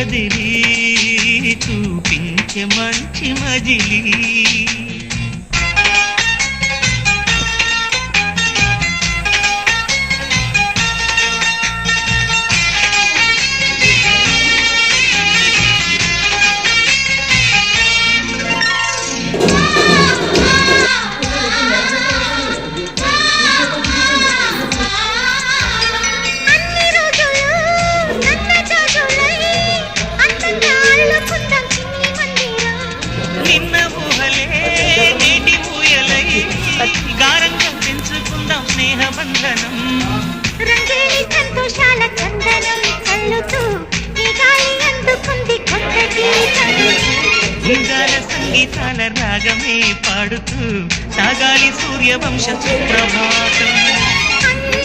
కదిలి చూపించే మంచి మజిలీ స్నేహబంధనం రంగేణి సంతోషాల చందనం చల్లుతూ ఈ గాలి అందుకుంది కొత్త గీతం ఇంగాల సంగీతాల రాగమే పాడుతూ సాగాలి సూర్యవంశ సుప్రభాతం